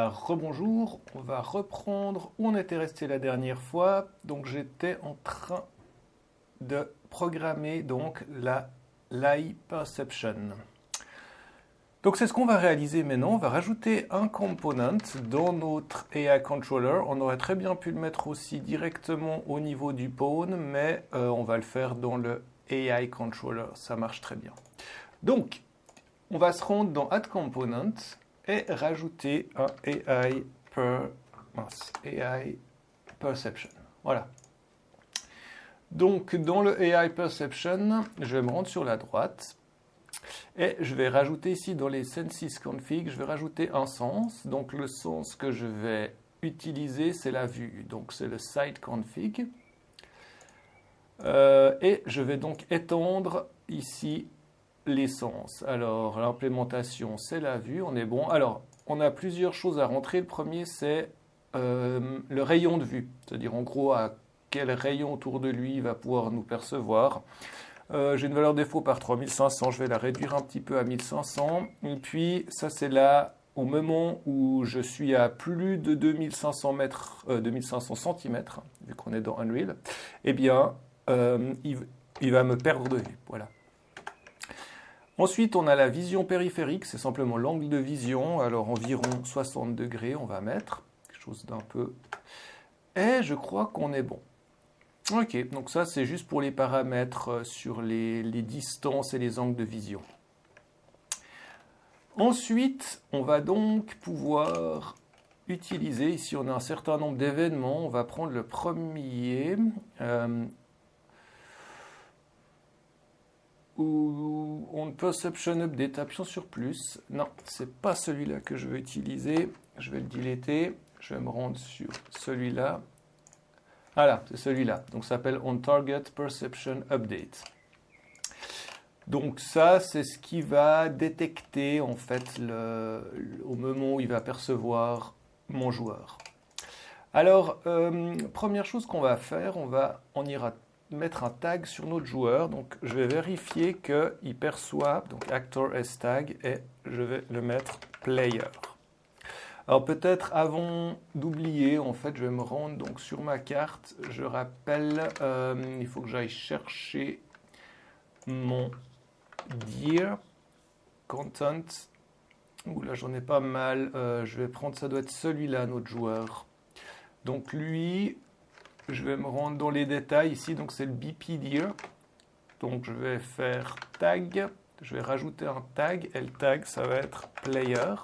Rebonjour, on va reprendre où on était resté la dernière fois. Donc j'étais en train de programmer donc la l'Eye Perception. Donc c'est ce qu'on va réaliser maintenant. On va rajouter un component dans notre AI controller. On aurait très bien pu le mettre aussi directement au niveau du pawn, mais on va le faire dans le AI controller. Ça marche très bien. Donc on va se rendre dans Add Component et rajouter un AI Perception. Voilà. Donc, dans le AI Perception, je vais me rendre sur la droite et je vais rajouter ici dans les Senses Config, je vais rajouter un sens. Donc, le sens que je vais utiliser, c'est la vue. Donc, c'est le Side Config. Et je vais donc étendre ici l'essence. Alors, l'implémentation, c'est la vue, on est bon. Alors, on a plusieurs choses à rentrer. Le premier, c'est le rayon de vue. C'est-à-dire, en gros, à quel rayon autour de lui il va pouvoir nous percevoir. J'ai une valeur défaut par 3500, je vais la réduire un petit peu à 1500. Et puis, ça, c'est là, au moment où je suis à plus de 2500 mètres, 2500 cm, vu qu'on est dans Unreal, eh bien, il va me perdre de vue. Voilà. Ensuite, on a la vision périphérique, c'est simplement l'angle de vision. Alors, environ 60 degrés, on va mettre quelque chose d'un peu... Et je crois qu'on est bon. Ok, donc ça, c'est juste pour les paramètres sur les distances et les angles de vision. Ensuite, on va donc pouvoir utiliser, ici on a un certain nombre d'événements, on va prendre le premier... ou on perception update, appuyons sur plus. Non, c'est pas celui-là que je veux utiliser. Je vais le diléter. Je vais me rendre sur celui-là. Voilà, c'est celui-là. Donc ça s'appelle on target perception update. Donc ça, c'est ce qui va détecter en fait au moment où il va percevoir mon joueur. Alors, première chose qu'on va faire, on ira mettre un tag sur notre joueur. Donc, je vais vérifier qu'il perçoit, donc actor as tag, et je vais le mettre player. Alors, peut-être avant d'oublier, en fait, je vais me rendre donc sur ma carte. Je rappelle, il faut que j'aille chercher mon gear content. Ouh là, j'en ai pas mal. Je vais prendre, ça doit être celui-là, notre joueur. Donc, lui, je vais me rendre dans les détails ici, donc c'est le BP Deer. Donc je vais faire tag, je vais rajouter un tag, et le tag ça va être player.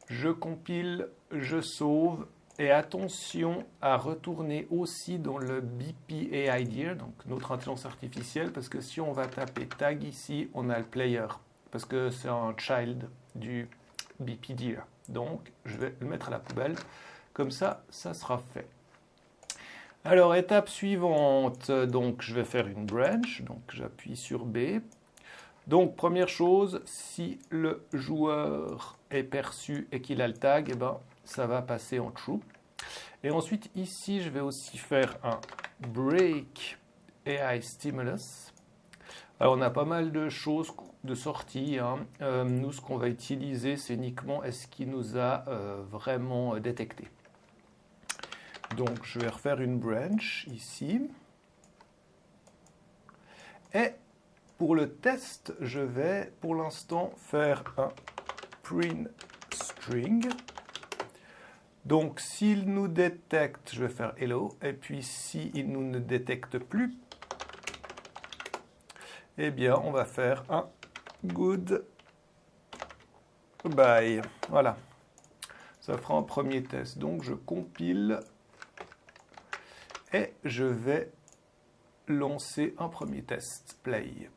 Je compile, je sauve, et attention à retourner aussi dans le BP AI Deer, donc notre intelligence artificielle, parce que si on va taper tag ici, on a le player, parce que c'est un child du BP Deer. Donc je vais le mettre à la poubelle, comme ça, ça sera fait. Alors, étape suivante, donc je vais faire une branch, donc j'appuie sur B. Donc, première chose, si le joueur est perçu et qu'il a le tag, eh ben, ça va passer en true. Et ensuite, ici, je vais aussi faire un break AI stimulus. Alors, on a pas mal de choses de sortie. Hein. Nous, ce qu'on va utiliser, c'est uniquement est-ce qu'il nous a vraiment détecté. Donc, je vais refaire une branch ici. Et pour le test, je vais pour l'instant faire un print string. Donc, s'il nous détecte, je vais faire hello. Et puis, s'il nous ne détecte plus, eh bien, on va faire un goodbye. Voilà. Ça fera un premier test. Donc, je compile. Et je vais lancer un premier test, play.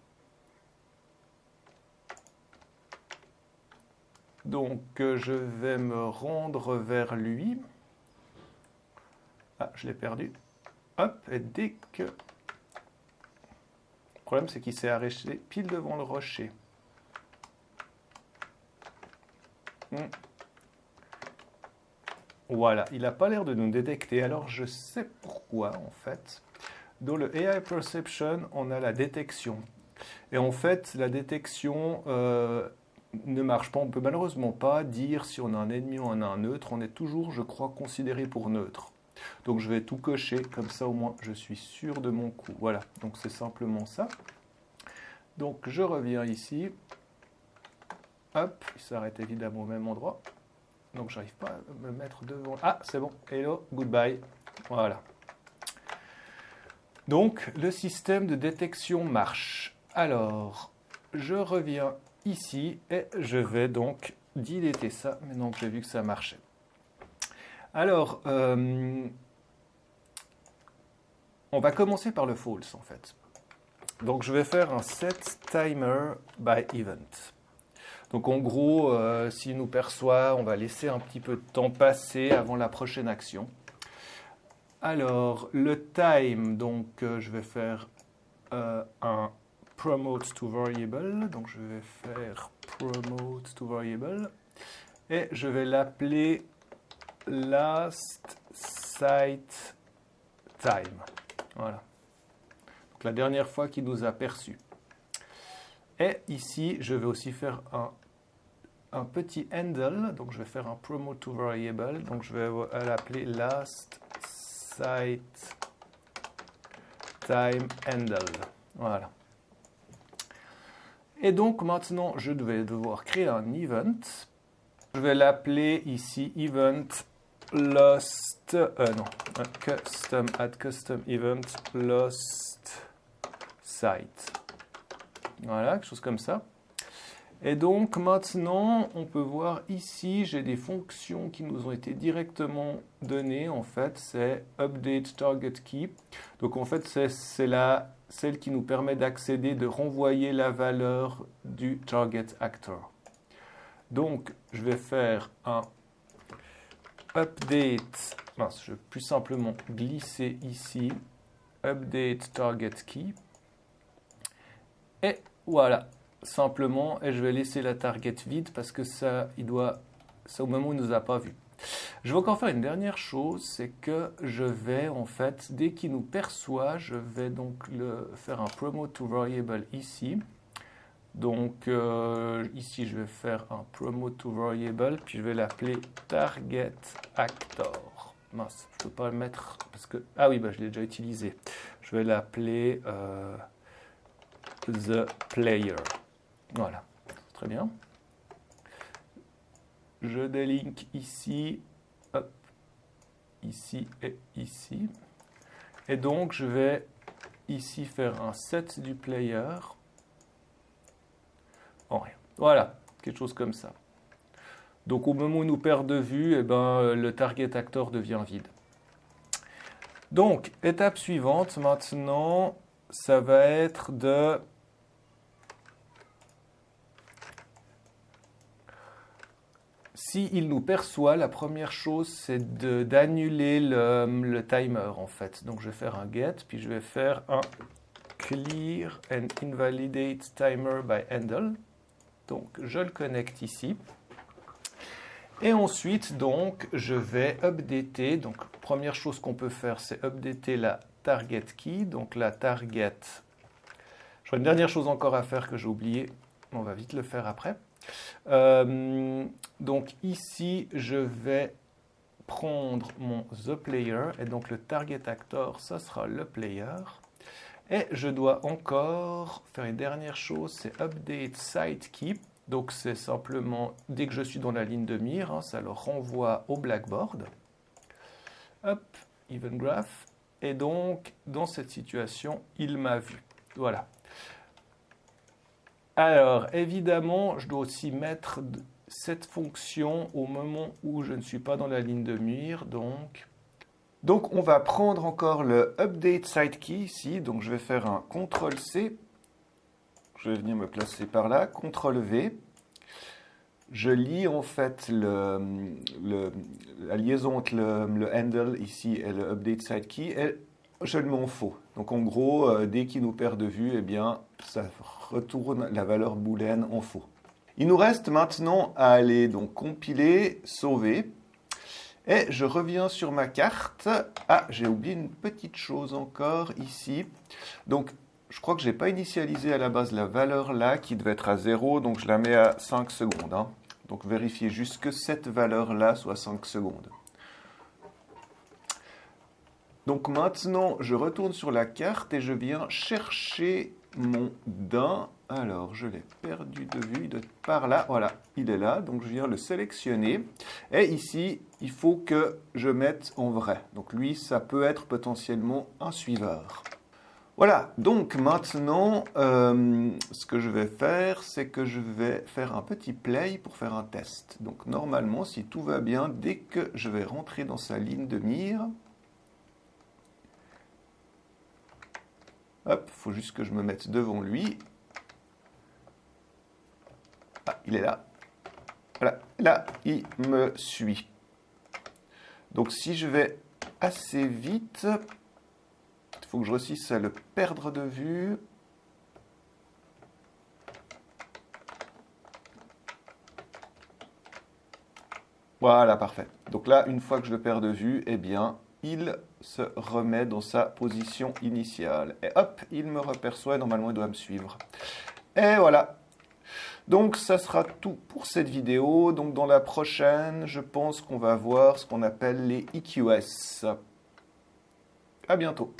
Donc je vais me rendre vers lui. Ah, je l'ai perdu. Hop, et dès que... Le problème, c'est qu'il s'est arrêté pile devant le rocher. Voilà, il n'a pas l'air de nous détecter, alors je sais pourquoi en fait. Dans le AI Perception, on a la détection. Et en fait, la détection, ne marche pas. On ne peut malheureusement pas dire si on a un ennemi ou on a un neutre. On est toujours, je crois, considéré pour neutre. Donc je vais tout cocher, comme ça au moins je suis sûr de mon coup. Voilà, donc c'est simplement ça. Donc je reviens ici. Hop, il s'arrête évidemment au même endroit. Donc j'arrive pas à me mettre devant. Ah, c'est bon. Hello, goodbye. Voilà. Donc le système de détection marche. Alors, je reviens ici et je vais donc deleter ça, maintenant que j'ai vu que ça marchait. Alors, on va commencer par le false en fait. Donc je vais faire un set timer by event. Donc en gros, s'il nous perçoit, on va laisser un petit peu de temps passer avant la prochaine action. Alors le time, donc je vais faire un promote to variable. Donc je vais faire promote to variable et je vais l'appeler last sight time. Voilà. Donc la dernière fois qu'il nous a perçu. Et ici, je vais aussi faire un petit handle. Donc je vais faire un promote to variable. Donc je vais l'appeler last sight time handle. Voilà. Et donc maintenant, je vais devoir créer un event. Je vais l'appeler ici event lost, custom add custom event lost sight. Voilà, quelque chose comme ça. Et donc maintenant, on peut voir ici, j'ai des fonctions qui nous ont été directement données. En fait, c'est update target key. Donc en fait, c'est celle qui nous permet d'accéder, de renvoyer la valeur du target actor. Donc, je vais faire un update. Je vais plus simplement glisser ici update target key. Et voilà, simplement, et je vais laisser la target vide parce que ça au moment où il ne nous a pas vu. Je vais encore faire une dernière chose, c'est que je vais en fait, dès qu'il nous perçoit, je vais donc faire un promote to variable ici. Donc ici, je vais faire un promote to variable, puis je vais l'appeler target actor. Mince, je ne peux pas le mettre parce que... Ah oui, je l'ai déjà utilisé. Je vais l'appeler the player. Voilà, très bien. Je délink ici, hop, ici et ici. Et donc, je vais ici faire un set du player. En rien. Voilà, quelque chose comme ça. Donc au moment où nous perd de vue, le target actor devient vide. Donc, étape suivante, maintenant, ça va être de... S'il nous perçoit, la première chose, c'est d'annuler le timer, en fait. Donc je vais faire un get, puis je vais faire un clear and invalidate timer by handle. Donc, je le connecte ici. Et ensuite, donc, je vais updater. Donc, première chose qu'on peut faire, c'est updater la target key. Donc, la target... J'aurais une dernière chose encore à faire que j'ai oublié. On va vite le faire après. Donc, ici, je vais prendre mon the player. Et donc, le target actor, ça sera le player. Et je dois encore faire une dernière chose, c'est update site key. Donc c'est simplement, dès que je suis dans la ligne de mire, ça le renvoie au blackboard. Hop, even graph. Et donc, dans cette situation, il m'a vu. Voilà. Alors, évidemment, je dois aussi mettre cette fonction au moment où je ne suis pas dans la ligne de mire. Donc, on va prendre encore le update site key ici. Donc, je vais faire un CTRL-C. Je vais venir me placer par là. CTRL-V. Je lis en fait la liaison entre le handle ici et le update site key. Et je le mets en faux. Donc, en gros, dès qu'il nous perd de vue, eh bien, ça retourne la valeur booléenne en faux. Il nous reste maintenant à aller donc compiler, sauver. Et je reviens sur ma carte. Ah, j'ai oublié une petite chose encore ici. Donc, je crois que je n'ai pas initialisé à la base la valeur là qui devait être à 0, donc je la mets à 5 secondes. Hein. Donc vérifiez juste que cette valeur-là soit 5 secondes. Donc maintenant, je retourne sur la carte et je viens chercher mon daim. Alors, je l'ai perdu de vue, de par là. Voilà, il est là. Donc, je viens le sélectionner. Et ici, il faut que je mette en vrai. Donc, lui, ça peut être potentiellement un suiveur. Voilà, donc maintenant, ce que je vais faire, c'est que je vais faire un petit play pour faire un test. Donc, normalement, si tout va bien, dès que je vais rentrer dans sa ligne de mire, hop, il faut juste que je me mette devant lui. Ah, il est là. Voilà, là, il me suit. Donc, si je vais assez vite, il faut que je réussisse à le perdre de vue. Voilà, parfait. Donc là, une fois que je le perds de vue, eh bien, il se remet dans sa position initiale. Et hop, il me reperçoit et normalement, il doit me suivre. Et voilà. Donc, ça sera tout pour cette vidéo. Donc, dans la prochaine, je pense qu'on va voir ce qu'on appelle les EQS. À bientôt.